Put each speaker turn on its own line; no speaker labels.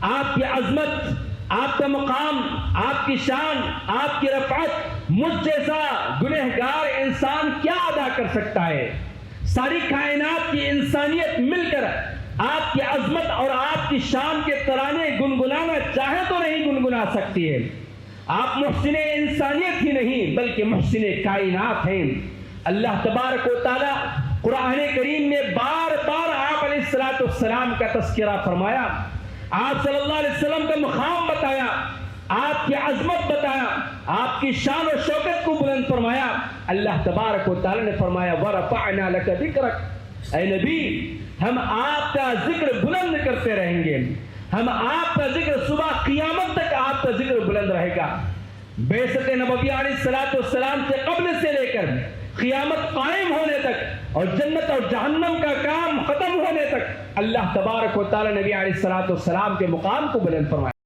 آپ کی عظمت، آپ کا مقام، آپ کی شان، آپ کی رفعت مجھ جیسا گنہگار انسان کیا ادا کر سکتا ہے؟ ساری کائنات کی انسانیت مل کر آپ کی عظمت اور آپ کی شان کے ترانے گنگنانا چاہے تو نہیں گنگنا سکتی ہے۔ آپ محسن انسانیت ہی نہیں بلکہ محسن کائنات ہیں۔ اللہ تبارک و تعالی قرآن کریم میں بار بار آپ علیہ السلام کا تذکرہ فرمایا، آپ صلی اللہ علیہ وسلم کا مقام بتایا، آپ کی عظمت بتایا، آپ کی شان و شوکت کو بلند فرمایا۔ اللہ تبارک و تعالی نے فرمایا وَرَفَعْنَا لَكَ ذِكْرَكَ، اے نبی ہم آپ کا ذکر بلند کرتے رہیں گے، ہم آپ کا ذکر صبح قیامت تک آپ کا ذکر بلند رہے گا۔ بعثت نبوی علیہ السلام سے قبل سے لے کر قیامت قائم ہونے تک اور جنت اور جہنم کا کام ختم ہونے تک اللہ تبارک و تعالی نبی علیہ السلام کے مقام کو بلند فرمایا۔